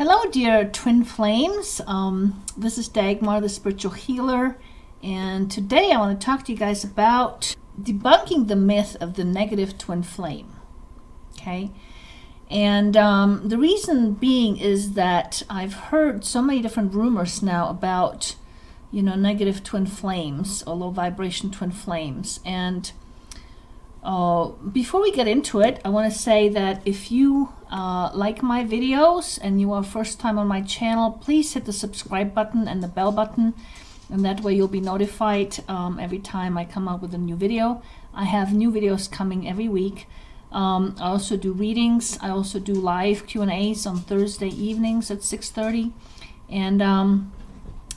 Hello, dear twin flames. This is Dagmar, the spiritual healer, and today I want to talk to you guys about debunking the myth of the negative twin flame. Okay, and the reason being is that I've heard so many different rumors now about, negative twin flames or low vibration twin flames. And before we get into it, I want to say that if you like my videos and you are first time on my channel, please hit the subscribe button and the bell button, and that way you'll be notified every time I come out with a new video. I have new videos coming every week. I also do readings. I also do live Q&As on Thursday evenings at 6:30. And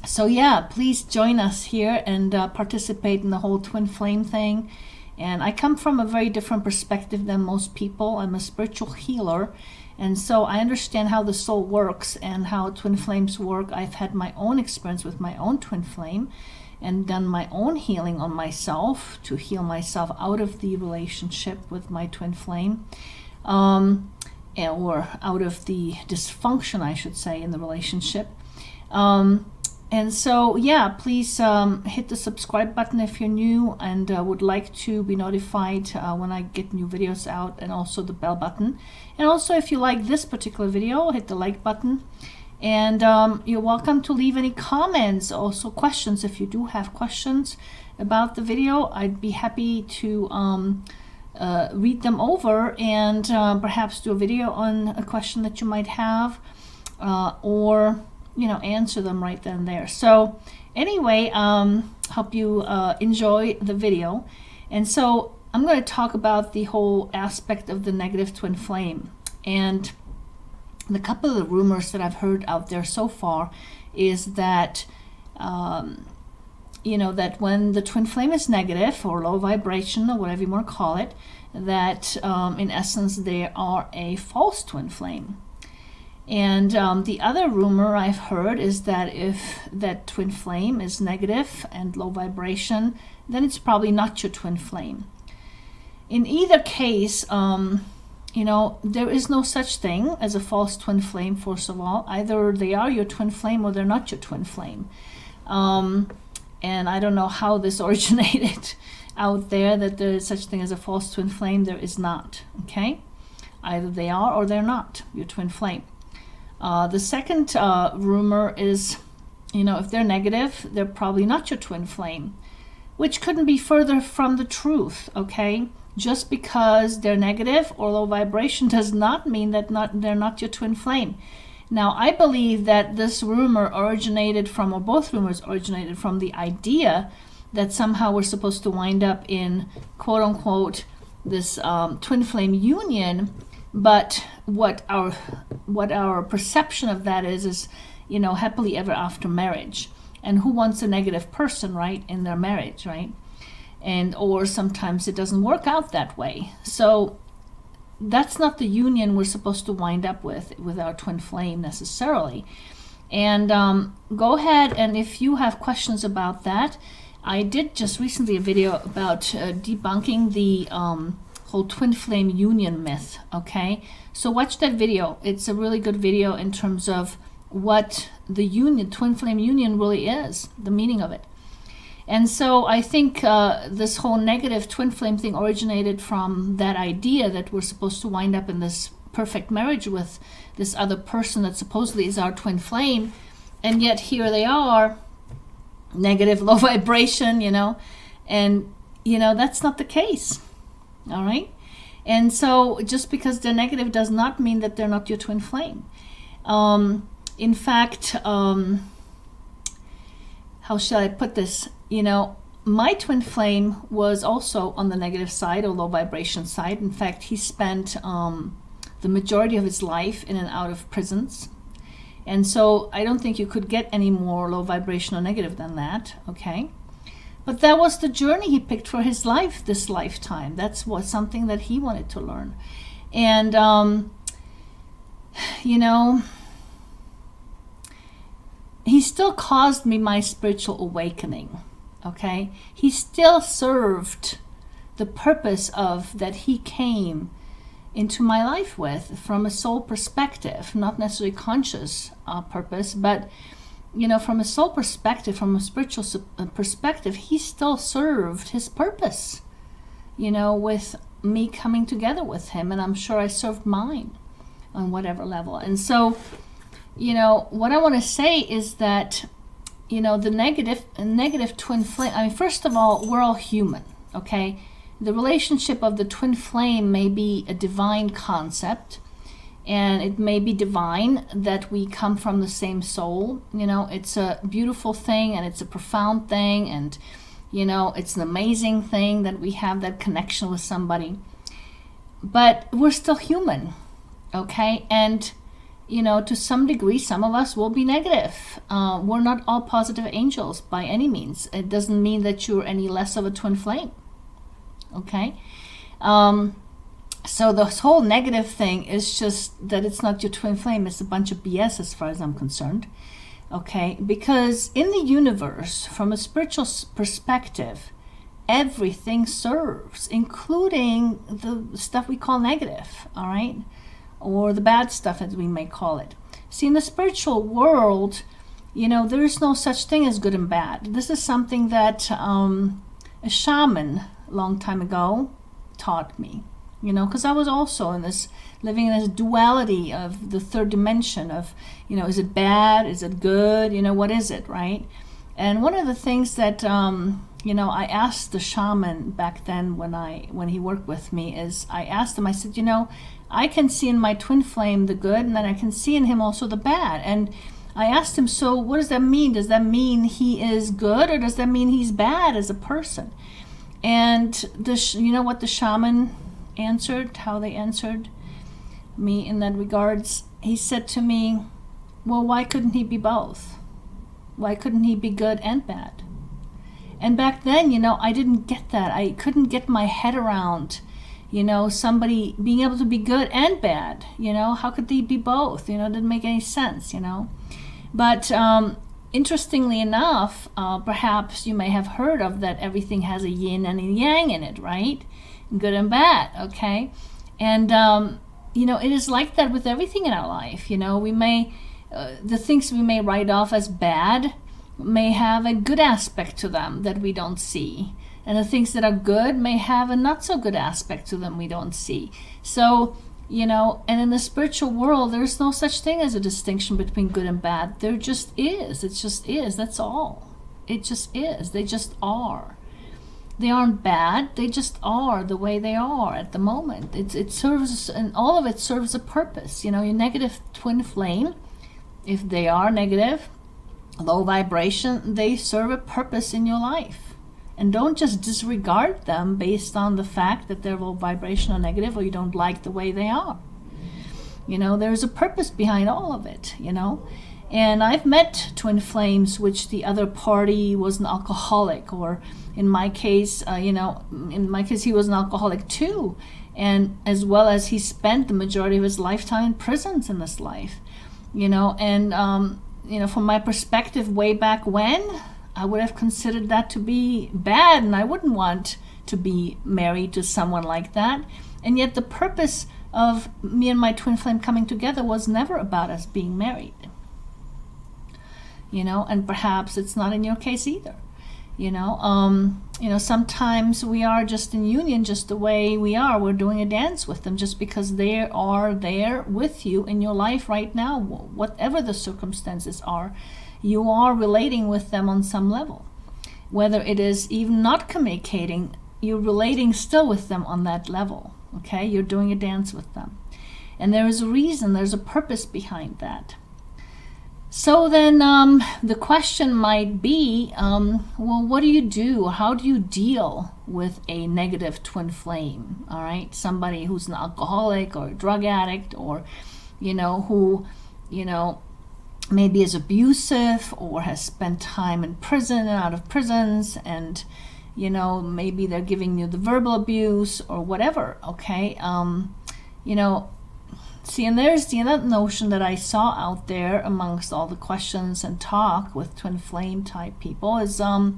so yeah, please join us here and participate in the whole twin flame thing. And I come from a very different perspective than most people. I'm a spiritual healer, and so I understand how the soul works and how twin flames work. I've had my own experience with my own twin flame and done my own healing on myself to heal myself out of the relationship with my twin flame, or out of the dysfunction, I should say, in the relationship. And so, yeah, please hit the subscribe button if you're new and would like to be notified when I get new videos out, and also the bell button. And also, if you like this particular video, hit the like button. And you're welcome to leave any comments, also questions. If you do have questions about the video, I'd be happy to read them over and perhaps do a video on a question that you might have, or answer them right then and there. So anyway, hope you enjoy the video. And so I'm going to talk about the whole aspect of the negative twin flame. And the couple of the rumors that I've heard out there so far is that, that when the twin flame is negative or low vibration or whatever you want to call it, that in essence they are a false twin flame. And the other rumor I've heard is that if that twin flame is negative and low vibration, then it's probably not your twin flame. In either case, there is no such thing as a false twin flame, first of all. Either they are your twin flame or they're not your twin flame. And I don't know how this originated out there, that there is such thing as a false twin flame. There is not, okay? Either they are or they're not your twin flame. The second rumor is, if they're negative, they're probably not your twin flame, which couldn't be further from the truth, okay? Just because they're negative or low vibration does not mean that they're not your twin flame. Now, I believe that this rumor originated from, or both rumors originated from, the idea that somehow we're supposed to wind up in, quote unquote, this twin flame union. But what our perception of that is happily ever after marriage. And who wants a negative person, right, in their marriage, right? And or sometimes it doesn't work out that way. So that's not the union we're supposed to wind up with our twin flame necessarily. And go ahead, and if you have questions about that, I did just recently a video about debunking the whole twin flame union myth, okay? So watch that video. It's a really good video in terms of what the union, twin flame union, really is, the meaning of it. And so I think this whole negative twin flame thing originated from that idea that we're supposed to wind up in this perfect marriage with this other person that supposedly is our twin flame, and yet here they are, negative, low vibration, and that's not the case. All right. And so just because they're negative does not mean that they're not your twin flame. In fact, how shall I put this? My twin flame was also on the negative side or low vibration side. In fact, he spent the majority of his life in and out of prisons. And so I don't think you could get any more low vibration or negative than that. Okay. But that was the journey he picked for his life, this lifetime. That's something that he wanted to learn. And, he still caused me my spiritual awakening, okay? He still served the purpose of that he came into my life with from a soul perspective, not necessarily conscious purpose, but from a soul perspective, from a spiritual perspective, he still served his purpose, with me coming together with him, and I'm sure I served mine on whatever level. And so, what I want to say is that, the negative twin flame, first of all, we're all human, okay? The relationship of the twin flame may be a divine concept, and it may be divine that we come from the same soul. It's a beautiful thing, and it's a profound thing, and it's an amazing thing that we have that connection with somebody. But we're still human, okay? And to some degree, some of us will be negative. We're not all positive angels by any means. It doesn't mean that you're any less of a twin flame, okay? So this whole negative thing is just that it's not your twin flame. It's a bunch of BS as far as I'm concerned, okay? Because in the universe, from a spiritual perspective, everything serves, including the stuff we call negative, all right? Or the bad stuff, as we may call it. See, in the spiritual world, there is no such thing as good and bad. This is something that a shaman a long time ago taught me, because I was also living in this duality of the third dimension of, is it bad? Is it good? What is it, right? And one of the things that, I asked the shaman back then when he worked with me is, I asked him, I said, I can see in my twin flame the good, and then I can see in him also the bad. And I asked him, so what does that mean? Does that mean he is good, or does that mean he's bad as a person? And what the shaman answered, how they answered me in that regards? He said to me, well, why couldn't he be both? Why couldn't he be good and bad? And back then, I didn't get that. I couldn't get my head around, somebody being able to be good and bad. How could they be both? It didn't make any sense, But interestingly enough, perhaps you may have heard of that everything has a yin and a yang in it, right? Good and bad, okay? And, it is like that with everything in our life. We may, the things we may write off as bad may have a good aspect to them that we don't see. And the things that are good may have a not so good aspect to them we don't see. So, and in the spiritual world, there's no such thing as a distinction between good and bad. There just is. It just is. That's all. It just is. They just are. They aren't bad. They just are the way they are at the moment. It serves, and all of it serves a purpose. Your negative twin flame, if they are negative, low vibration, they serve a purpose in your life. And don't just disregard them based on the fact that they're low vibration or negative, or you don't like the way they are. There's a purpose behind all of it, And I've met twin flames which the other party was an alcoholic, or in my case, he was an alcoholic too. And as well as he spent the majority of his lifetime in prisons in this life, and, from my perspective way back when, I would have considered that to be bad, and I wouldn't want to be married to someone like that. And yet the purpose of me and my twin flame coming together was never about us being married. And perhaps it's not in your case either. Sometimes we are just in union just the way we are. We're doing a dance with them just because they are there with you in your life right now. Whatever the circumstances are, you are relating with them on some level. Whether it is even not communicating, you're relating still with them on that level, okay? You're doing a dance with them. And there is a reason, there's a purpose behind that. So then the question might be, well, what do you do? How do you deal with a negative twin flame, all right? Somebody who's an alcoholic or a drug addict, or, who, maybe is abusive or has spent time in prison and out of prisons, and maybe they're giving you the verbal abuse or whatever, okay? See, and there's the other notion that I saw out there amongst all the questions and talk with twin flame type people is, oh,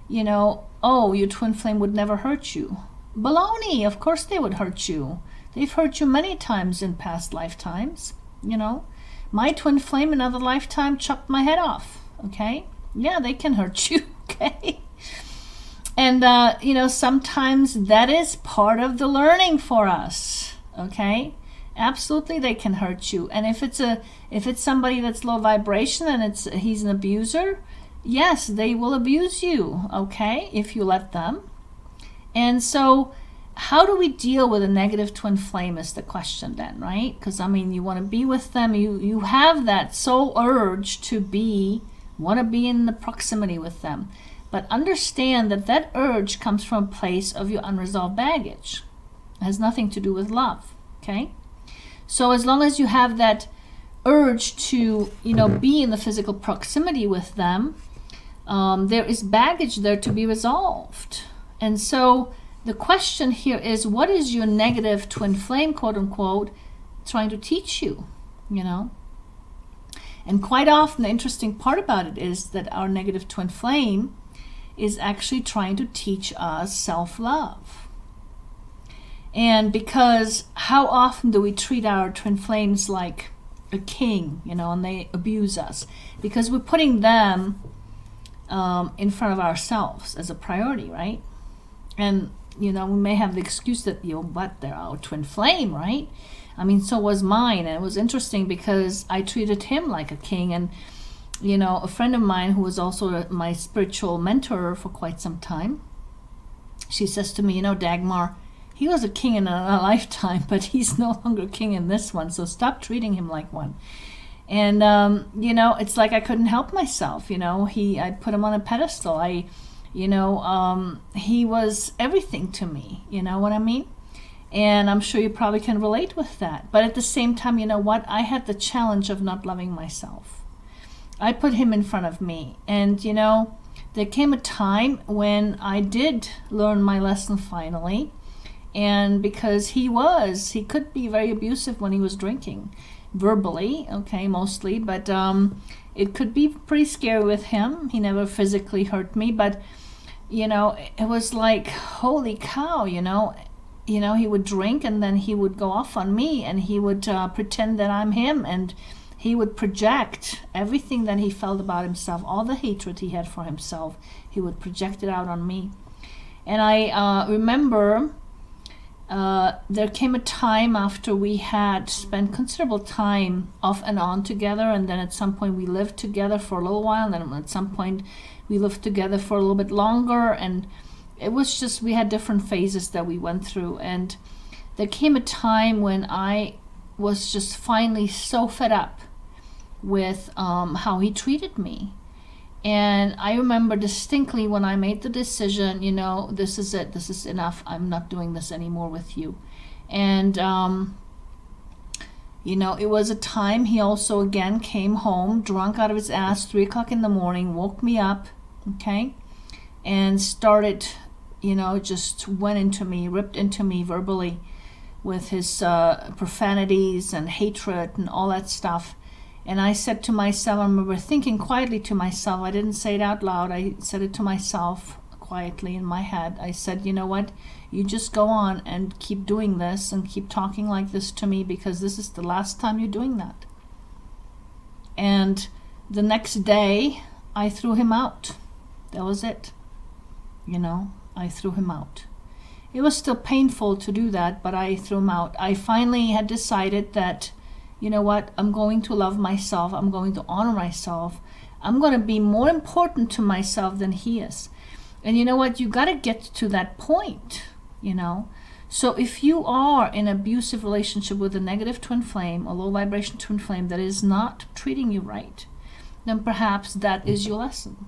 your twin flame would never hurt you. Baloney, of course they would hurt you. They've hurt you many times in past lifetimes, you know. My twin flame in another lifetime chopped my head off, okay? Yeah, they can hurt you, okay? And, you know, sometimes that is part of the learning for us, okay? Absolutely, they can hurt you. And if it's somebody that's low vibration and he's an abuser, yes, they will abuse you, okay, if you let them. And so how do we deal with a negative twin flame is the question then, right? Because, I mean, you want to be with them. You have that soul urge to want to be in the proximity with them. But understand that that urge comes from a place of your unresolved baggage. It has nothing to do with love, okay? So as long as you have that urge to, you know, be in the physical proximity with them, there is baggage there to be resolved. And so the question here is, what is your negative twin flame, quote unquote, trying to teach you, you know? And quite often the interesting part about it is that our negative twin flame is actually trying to teach us self-love. And because how often do we treat our twin flames like a king, you know, and they abuse us? Because we're putting them in front of ourselves as a priority, right? And, you know, we may have the excuse that, you know, but they're our twin flame, right? I mean, so was mine. And it was interesting because I treated him like a king. And, you know, a friend of mine who was also my spiritual mentor for quite some time, she says to me, you know, Dagmar, he was a king in a lifetime, but he's no longer king in this one. So stop treating him like one. And, you know, it's like I couldn't help myself. You know, I put him on a pedestal. He was everything to me. You know what I mean? And I'm sure you probably can relate with that. But at the same time, you know what? I had the challenge of not loving myself. I put him in front of me. And, you know, there came a time when I did learn my lesson finally. And because he could be very abusive when he was drinking, verbally, okay, mostly, but it could be pretty scary with him. He never physically hurt me, but, you know, it was like, holy cow, you know, he would drink and then he would go off on me and he would pretend that I'm him, and he would project everything that he felt about himself, all the hatred he had for himself, he would project it out on me. And I remember there came a time after we had spent considerable time off and on together, and then at some point we lived together for a little while, and then at some point we lived together for a little bit longer, and it was just, we had different phases that we went through. And there came a time when I was just finally so fed up with how he treated me. And I remember distinctly when I made the decision, you know, this is it, this is enough, I'm not doing this anymore with you. And, you know, it was a time he also again came home, drunk out of his ass, 3 o'clock in the morning, woke me up, okay, and started, you know, just went into me, ripped into me verbally with his profanities and hatred and all that stuff. And I said to myself, I remember thinking quietly to myself, I didn't say it out loud, I said it to myself quietly in my head. I said, you know what, you just go on and keep doing this and keep talking like this to me, because this is the last time you're doing that. And the next day, I threw him out. That was it. You know, I threw him out. It was still painful to do that, but I threw him out. I finally had decided that, you know what, I'm going to love myself, I'm going to honor myself, I'm going to be more important to myself than he is. And you know what, you got to get to that point, you know. So if you are in an abusive relationship with a negative twin flame, a low vibration twin flame that is not treating you right, then perhaps that is your lesson.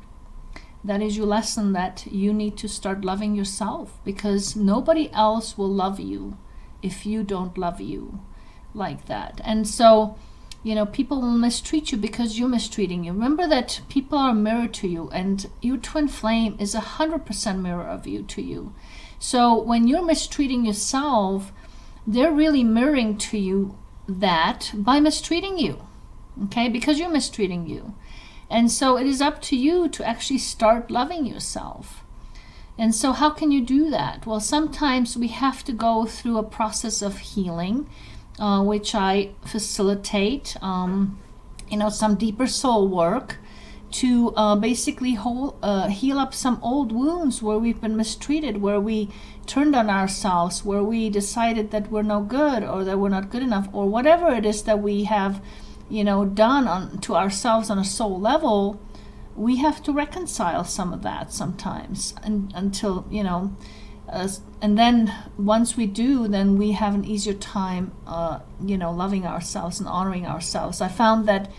That is your lesson, that you need to start loving yourself, because nobody else will love you if you don't love you like that. And so, you know, people will mistreat you because you're mistreating you. Remember that people are a mirror to you, and your twin flame is 100% mirror of you to you. So when you're mistreating yourself, they're really mirroring to you that by mistreating you, okay, because you're mistreating you. And so it is up to you to actually start loving yourself. And so how can you do that? Well, sometimes we have to go through a process of healing, which I facilitate, some deeper soul work to basically heal up some old wounds where we've been mistreated, where we turned on ourselves, where we decided that we're no good or that we're not good enough, or whatever it is that we have, done to ourselves on a soul level. We have to reconcile some of that sometimes, until and then once we do, then we have an easier time, loving ourselves and honoring ourselves. I found that,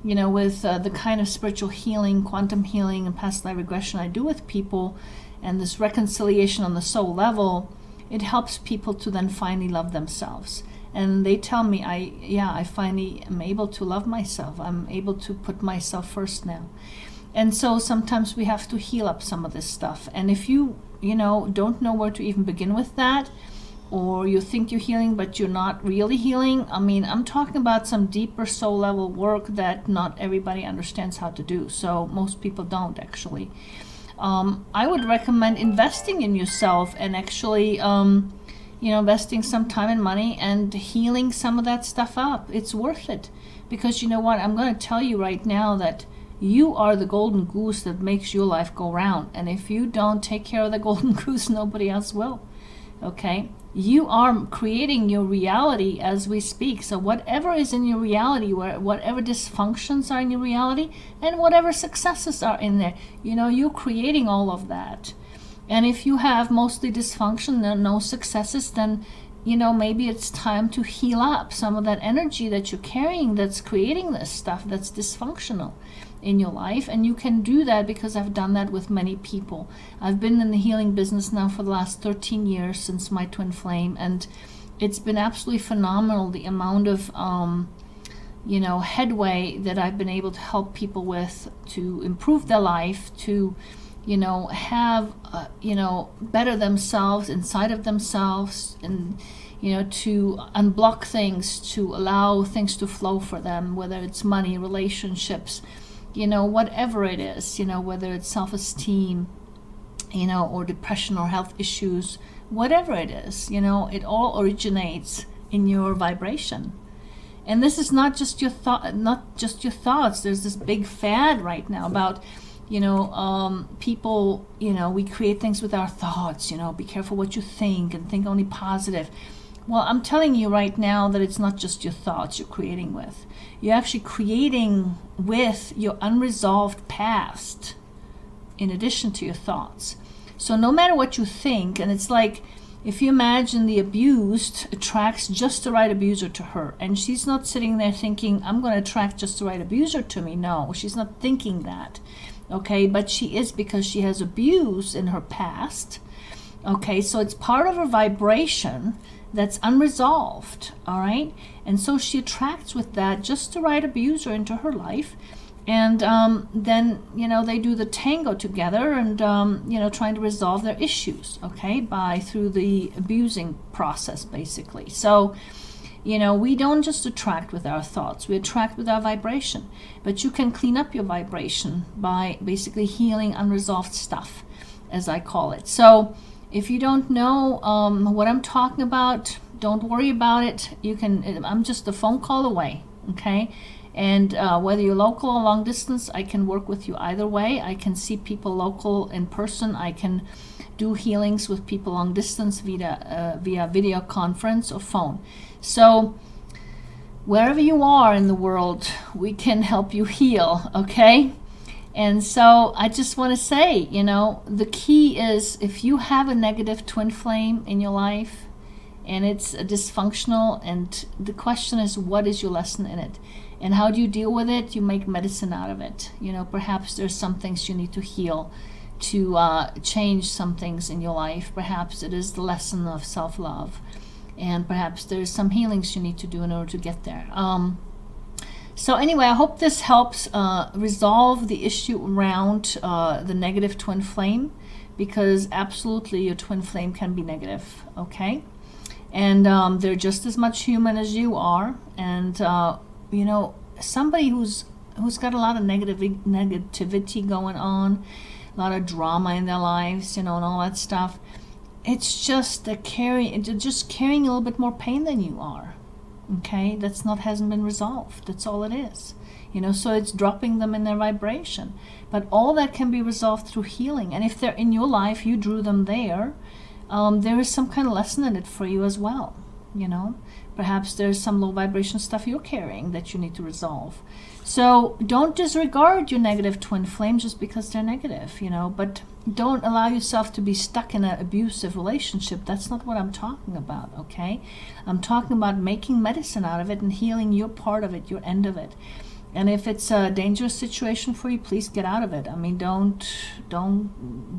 with the kind of spiritual healing, quantum healing, and past life regression I do with people, and this reconciliation on the soul level, it helps people to then finally love themselves. And they tell me, I finally am able to love myself. I'm able to put myself first now. And so sometimes we have to heal up some of this stuff. And if you don't know where to even begin with that, or you think you're healing but you're not really healing, I'm talking about some deeper soul level work that not everybody understands how to do. So most people don't, actually. I would recommend investing in yourself and actually investing some time and money and healing some of that stuff up. It's worth it, because you know what, I'm going to tell you right now that you are the golden goose that makes your life go round. And if you don't take care of the golden goose, nobody else will. Okay? You are creating your reality as we speak. So whatever is in your reality, whatever dysfunctions are in your reality, and whatever successes are in there, you're creating all of that. And if you have mostly dysfunction and no successes, then maybe it's time to heal up some of that energy that you're carrying that's creating this stuff that's dysfunctional in your life. And you can do that because I've done that with many people. I've been in the healing business now for the last 13 years since my twin flame, and it's been absolutely phenomenal, the amount of headway that I've been able to help people with to improve their life, to have better themselves inside of themselves, and to unblock things, to allow things to flow for them, whether it's money, relationships, whatever it is, whether it's self-esteem, or depression or health issues, whatever it is, it all originates in your vibration. And this is not just your thoughts. There's this big fad right now about people, we create things with our thoughts, be careful what you think and think only positive. Well, I'm telling you right now that it's not just your thoughts you're creating with. You're actually creating with your unresolved past in addition to your thoughts. So no matter what you think, and it's like, if you imagine the abused attracts just the right abuser to her, and she's not sitting there thinking, I'm going to attract just the right abuser to me. No, she's not thinking that. Okay, but she is, because she has abuse in her past. Okay, so it's part of her vibration that's unresolved. All right, and so she attracts with that just the right abuser into her life, and then they do the tango together, and trying to resolve their issues. Okay, through the abusing process, basically. So we don't just attract with our thoughts, we attract with our vibration. But you can clean up your vibration by basically healing unresolved stuff, as I call it. So if you don't know what I'm talking about, don't worry about it. I'm just a phone call away, okay? And whether you're local or long distance, I can work with you either way. I can see people local in person. I can do healings with people long distance via video conference or phone. So wherever you are in the world, we can help you heal, okay? And so I just want to say, the key is, if you have a negative twin flame in your life and it's dysfunctional, and the question is, what is your lesson in it? And how do you deal with it? You make medicine out of it. Perhaps there's some things you need to heal to change some things in your life. Perhaps it is the lesson of self-love. And perhaps there's some healings you need to do in order to get there. So anyway, I hope this helps resolve the issue around the negative twin flame, because absolutely your twin flame can be negative, okay? And they're just as much human as you are. And, somebody who's got a lot of negativity going on, a lot of drama in their lives, and all that stuff. It's just carrying a little bit more pain than you are. Okay, hasn't been resolved. That's all it is. So it's dropping them in their vibration. But all that can be resolved through healing. And if they're in your life, you drew them there. There is some kind of lesson in it for you as well. Perhaps there's some low vibration stuff you're carrying that you need to resolve. So don't disregard your negative twin flame just because they're negative, but don't allow yourself to be stuck in an abusive relationship. That's not what I'm talking about, okay? I'm talking about making medicine out of it and healing your part of it, your end of it. And if it's a dangerous situation for you, please get out of it. I mean, don't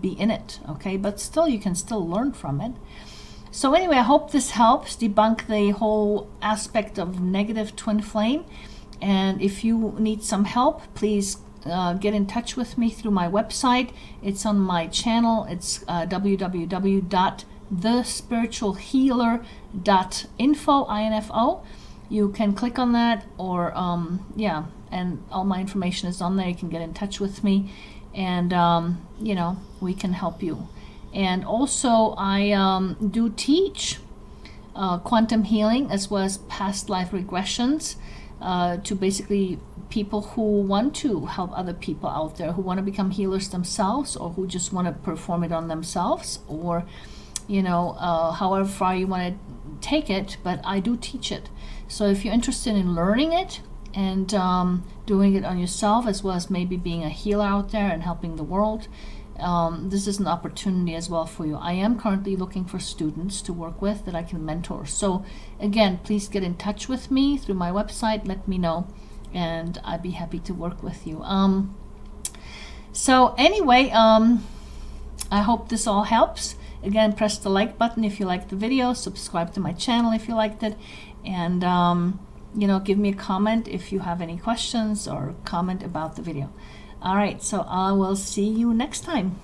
be in it, okay? But still, you can still learn from it. So anyway, I hope this helps debunk the whole aspect of negative twin flame. And if you need some help, please get in touch with me through my website. It's on my channel. It's www.thespiritualhealer.info. You can click on that, or and all my information is on there. You can get in touch with me, and we can help you. And also, I do teach quantum healing as well as past life regressions to basically people who want to help other people out there, who want to become healers themselves, or who just want to perform it on themselves, or however far you want to take it. But I do teach it. So if you're interested in learning it and doing it on yourself, as well as maybe being a healer out there and helping the world, this is an opportunity as well for you. I am currently looking for students to work with that I can mentor. So again, please get in touch with me through my website. Let me know, and I'd be happy to work with you. So anyway, I hope this all helps. Again, press the like button if you liked the video. Subscribe to my channel if you liked it. And give me a comment if you have any questions, or comment about the video. All right, so I will see you next time.